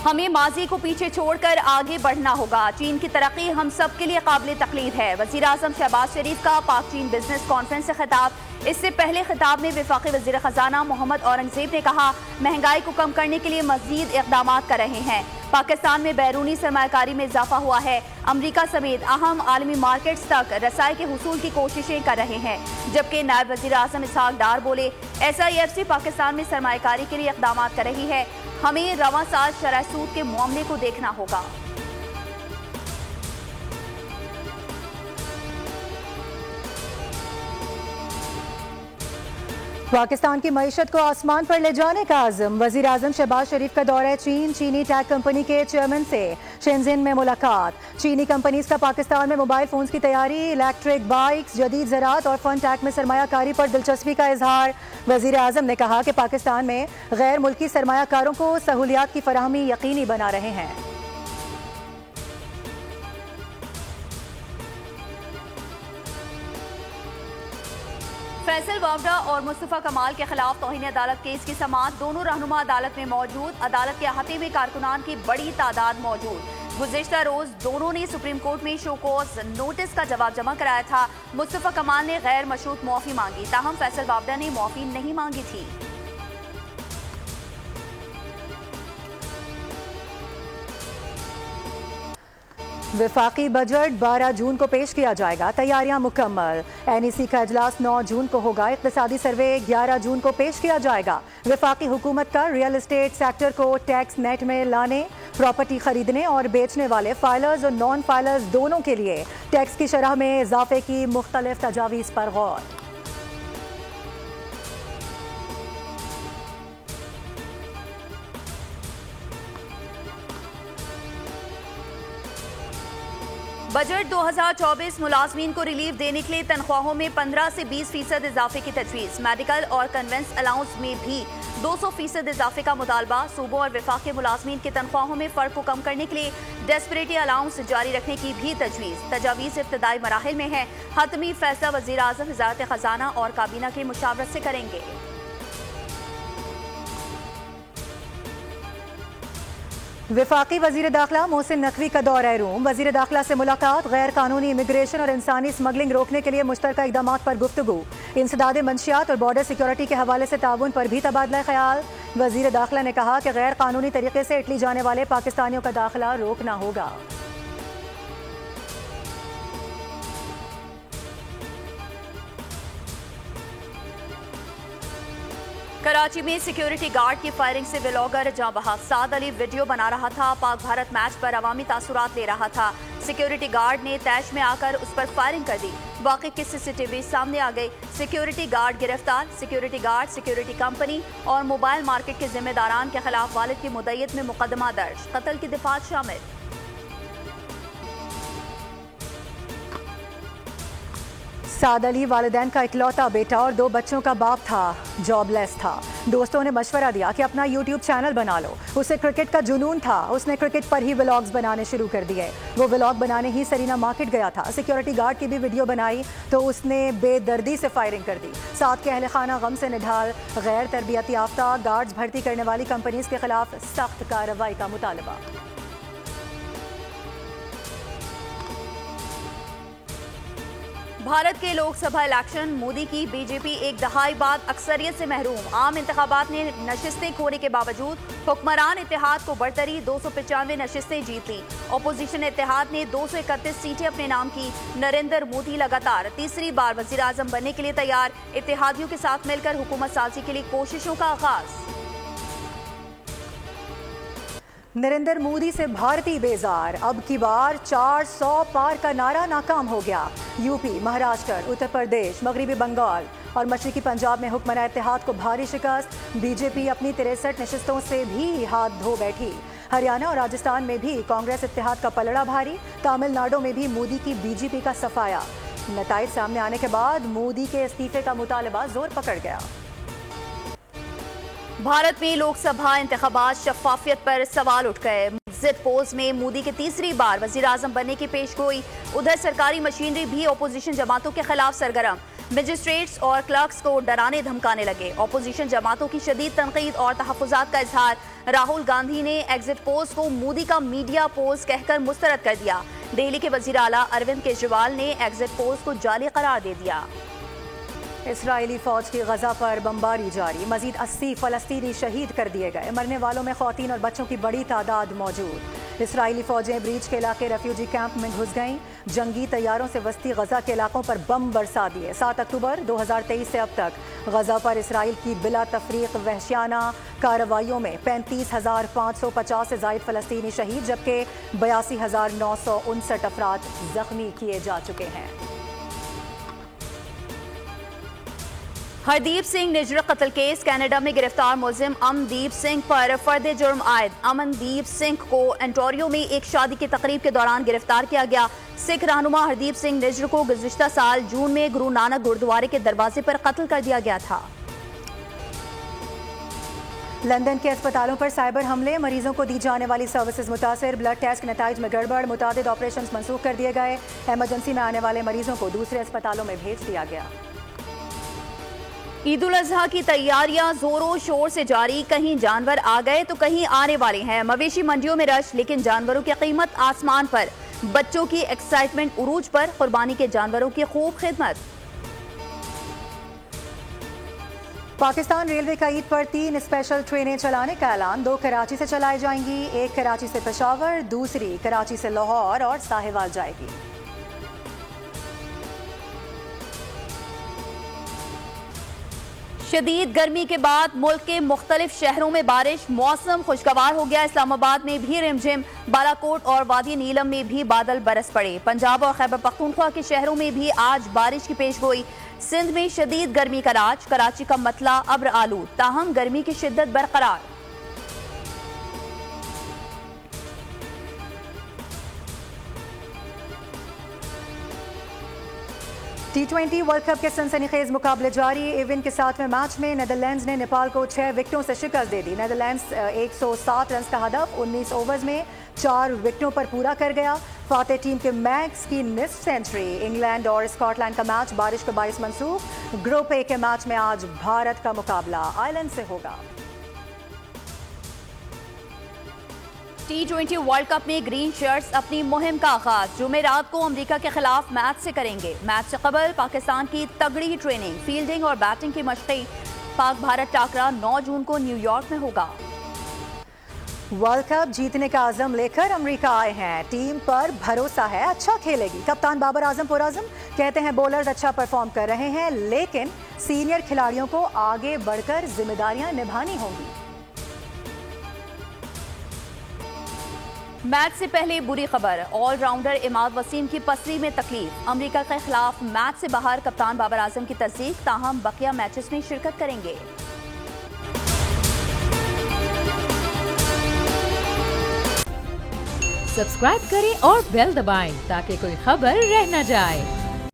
हमें माजी को पीछे छोड़कर आगे बढ़ना होगा। चीन की तरक्की हम सब के लिए काबिल तकलीद है। वज़ीर आज़म शहबाज शरीफ का पाक चीन बिजनेस कॉन्फ्रेंस से खिताब। इससे पहले खिताब में वफाकी वज़ीर खजाना मोहम्मद औरंगजेब ने कहा, महंगाई को कम करने के लिए मज़ीद इक़दाम कर रहे हैं। पाकिस्तान में बैरूनी सरमायाकारी में इजाफा हुआ है। अमरीका समेत अहम आलमी मार्केट्स तक रसाई के हुसूल की कोशिशें कर रहे हैं। जबकि नायब वज़ीर आज़म इसहाक डार बोले, SIFC पाकिस्तान में सरमायाकारी के लिए इक़दाम कर रही है। हमें रवां साल शरह सूद के मामले को देखना होगा। पाकिस्तान की मईशत को आसमान पर ले जाने का आज़म। वज़ीर आज़म शहबाज शरीफ का दौरा चीन। चीनी टैग कंपनी के चेयरमैन से शेंजिन में मुलाकात। चीनी कंपनीज का पाकिस्तान में मोबाइल फोन्स की तैयारी, इलेक्ट्रिक बाइक्स, जदीद ज़राअत और फन टैग में सरमायाकारी पर दिलचस्पी का इजहार। वज़ीर आज़म ने कहा कि पाकिस्तान में गैर मुल्की सरमायाकारों को सहूलियात की फराहमी यकीनी बना रहे हैं। फैसल वावडा और मुस्तफा कमाल के खिलाफ तौहीन अदालत केस की समाअत। दोनों रहनुमा अदालत में मौजूद। अदालत के अहाते में कारकुनान की बड़ी तादाद मौजूद। गुज़िश्ता रोज दोनों ने सुप्रीम कोर्ट में शो कॉज नोटिस का जवाब जमा कराया था। मुस्तफा कमाल ने गैर मशरूत मुआफ़ी मांगी, ताहम फैसल वावडा ने मुआफ़ी नहीं मांगी थी। वफाकी बजट 12 जून को पेश किया जाएगा। तैयारियां मुकम्मल। NEC का इजलास 9 जून को होगा। इक़्तिसादी सर्वे 11 जून को पेश किया जाएगा। वफाकी हुकूमत का रियल एस्टेट सेक्टर को टैक्स नेट में लाने, प्रॉपर्टी खरीदने और बेचने वाले फाइलर्स और नॉन फाइलर्स दोनों के लिए टैक्स की शरह में इजाफे की मुख्तलिफ तजावीज़ पर गौर। बजट 2024 मुलाजमीन को रिलीफ देने के लिए तनख्वाहों में 15 से 20% इजाफे की तजवीज़। मेडिकल और कन्वेंस अलाउंस में भी 200% इजाफे का मुतालबा। सूबों और वफाकी मुलाजमीन की तनख्वाहों में फ़र्क को कम करने के लिए डेस्परेटी अलाउंस जारी रखने की भी तजवीज़। तजावीज़ इब्तदाई मराहिल में है। हतमी फैसला वज़ीर आज़म वज़ारत ख़जाना और काबीना की मुशावरत से करेंगे। वफाकी वज़ीर दाखिला मोहसिन नकवी का दौरा रूम। वज़ीर दाखिला से मुलाकात। गैर कानूनी इमिग्रेशन और इंसानी स्मगलिंग रोकने के लिए मुश्तरका इक़दाम पर गुफ्तगू। इंसदाद मंशियात और बॉर्डर सिक्योरिटी के हवाले से ताउन पर भी तबादला ख्याल। वज़ीर दाखिला ने कहा कि गैर कानूनी तरीके से इटली जाने वाले पाकिस्तानियों का दाखिला रोकना होगा। कराची में सिक्योरिटी गार्ड की फायरिंग से व्लॉगर जाँ बहक। साद अली वीडियो बना रहा था। पाक भारत मैच पर अवामी तासुरात ले रहा था। सिक्योरिटी गार्ड ने तैश में आकर उस पर फायरिंग कर दी। वाक़ई की CCTV सामने आ गई। सिक्योरिटी गार्ड गिरफ्तार। सिक्योरिटी गार्ड, सिक्योरिटी कंपनी और मोबाइल मार्केट के जिम्मेदारान के खिलाफ वालिद की मुद्दत में मुकदमा दर्ज। कत्ल की दिफात शामिल। साद अली वालिदैन का इकलौता बेटा और 2 बच्चों का बाप था। जॉबलेस था। दोस्तों ने मशवरा दिया कि अपना YouTube चैनल बना लो। उसे क्रिकेट का जुनून था। उसने क्रिकेट पर ही व्लॉग्स बनाने शुरू कर दिए। वो व्लॉग बनाने ही सरीना मार्केट गया था। सिक्योरिटी गार्ड की भी वीडियो बनाई तो उसने बेदर्दी से फायरिंग कर दी। साथ के अहल खाना गम से निढाल। गैर तरबियती याफ्ता गार्ड्स भर्ती करने वाली कंपनीज के खिलाफ सख्त कार्रवाई का मुतालबा। भारत के लोकसभा इलेक्शन। मोदी की बीजेपी एक दहाई बाद अक्सरियत से महरूम। आम इंतखाबात ने नशिस्तें खोने के बावजूद हुक्मरान इत्तेहाद को बढ़तरी 295 नशिस्तें जीत ली। अपोजिशन इत्तेहाद ने 231 सीटें अपने नाम की। नरेंद्र मोदी लगातार तीसरी बार वजीर आजम बनने के लिए तैयार। इत्तेहादियों के साथ मिलकर हुकूमत साजी के लिए कोशिशों का आगाज। नरेंद्र मोदी से भारतीय बेजार। अब की बार 400 पार का नारा नाकाम हो गया। यूपी, महाराष्ट्र, उत्तर प्रदेश, मगरबी बंगाल और मशरकी पंजाब में हुक्मरान इत्तेहाद को भारी शिकस्त। बीजेपी अपनी 63 नशिस्तों से भी हाथ धो बैठी। हरियाणा और राजस्थान में भी कांग्रेस इत्तेहाद का पलड़ा भारी। तमिलनाडु में भी मोदी की बीजेपी का सफाया। नताइज सामने आने के बाद मोदी के इस्तीफे का मुतालबा जोर पकड़ गया। भारत में लोकसभा इंतखाबात शफाफियत पर सवाल उठ गए। एग्जिट पोल्स में मोदी के तीसरी बार वजीर आजम बनने की पेशगोई। उधर सरकारी मशीनरी भी अपोजिशन जमातों के खिलाफ सरगर्म। मजिस्ट्रेट्स और क्लर्क्स को डराने धमकाने लगे। अपोजिशन जमातों की शदीद तनकीद और तहफ़्फ़ुज़ात का इजहार। राहुल गांधी ने एग्जिट पोल्स को मोदी का मीडिया पोल्स कहकर मुस्तरद कर दिया। दिल्ली के वजीर आला अरविंद केजरीवाल ने एग्जिट पोल्स को जाली करार दे दिया। इसराइली फौज की गजा पर बमबारी जारी। मजीद 80 फलस्तीनी शहीद कर दिए गए। मरने वालों में खवातीन और बच्चों की बड़ी तादाद मौजूद। इसराइली फौजें ब्रीच के इलाके रेफ्यूजी कैंप में घुस गईं। जंगी तैयारों से वस्ती गजा के इलाकों पर बम बरसा दिए। 7 अक्टूबर 2023 से अब तक गजा पर इसराइल की बिला तफरीक वहशियाना कार्रवाइयों में 35,550 से जायद फलस्तीनी शहीद, जबकि 82,959 अफराद जख्मी किए जा चुके हैं। हरदीप सिंह निजर कत्ल केस। कनाडा में गिरफ्तार मुलजिम अमनदीप सिंह पर फर्द जुर्म आयद। अमनदीप सिंह को एंटोरियो में एक शादी की तकरीब के दौरान गिरफ्तार किया गया। सिख रहनुमा हरदीप सिंह निजर को गुज़िश्ता साल जून में गुरु नानक गुरुद्वारे के दरवाजे पर कत्ल कर दिया गया था। लंदन के अस्पतालों पर साइबर हमले। मरीजों को दी जाने वाली सर्विसेज मुतासिर। ब्लड टेस्ट के नताइज में गड़बड़। मुतादिद ऑपरेशन मनसूख कर दिए गए। इमरजेंसी में आने वाले मरीजों को दूसरे अस्पतालों में भेज दिया गया। ईद उल अजहा की तैयारियां जोरों शोर से जारी। कहीं जानवर आ गए तो कहीं आने वाले हैं। मवेशी मंडियों में रश, लेकिन जानवरों की कीमत आसमान पर। बच्चों की एक्साइटमेंट उरूज पर। कुर्बानी के जानवरों की खूब खिदमत। पाकिस्तान रेलवे का ईद पर 3 स्पेशल ट्रेनें चलाने का ऐलान। 2 कराची से चलाई जाएंगी, एक कराची से पेशावर, दूसरी कराची से लाहौर और साहिवाल जाएगी। शदीद गर्मी के बाद मुल्क के मुख्तलिफ शहरों में बारिश। मौसम खुशगवार हो गया। इस्लामाबाद में भी रिमझिम। बालाकोट और वादी नीलम में भी बादल बरस पड़े। पंजाब और खैबर पख्तूनख्वा के शहरों में भी आज बारिश की पेशगोई। सिंध में शदीद गर्मी का राज। कराची का मतला अब्र आलूद, ताहम गर्मी की शिद्दत बरकरार। T20 वर्ल्ड कप के सनसनीखेज मुकाबले जारी। इवेंट के 7वें मैच में नीदरलैंड्स ने नेपाल को 6 विकेटों से शिकस्त दे दी। नीदरलैंड्स 107 रन का हदफ 19 ओवर्स में 4 विकेटों पर पूरा कर गया। फातेह टीम के मैक्स की निस्फ सेंचुरी। इंग्लैंड और स्कॉटलैंड का मैच बारिश के बायस मंसूख। ग्रुप ए के मैच में आज भारत का मुकाबला आयरलैंड से होगा। T20 वर्ल्ड कप में ग्रीन शर्ट्स अपनी मुहिम का आगाज जुमेरात को अमेरिका के खिलाफ मैच से करेंगे। मैच से कबल पाकिस्तान की तगड़ी ट्रेनिंग, फील्डिंग और बैटिंग की मशक़ें। पाक भारत टाकरा 9 जून को न्यूयॉर्क में होगा। वर्ल्ड कप जीतने का आज़म लेकर अमेरिका आए हैं। टीम पर भरोसा है, अच्छा खेलेगी। कप्तान बाबर आजम पुराज़म कहते हैं बॉलर्स अच्छा परफॉर्म कर रहे हैं, लेकिन सीनियर खिलाड़ियों को आगे बढ़कर जिम्मेदारियां निभानी होंगी। मैच से पहले बुरी खबर। ऑलराउंडर इमाद वसीम की पसली में तकलीफ। अमेरिका के खिलाफ मैच से बाहर कप्तान बाबर आजम की तस्दीक, ताहम बकिया मैचेस में शिरकत करेंगे। सब्सक्राइब करें और बेल दबाएं ताकि कोई खबर रह न जाए।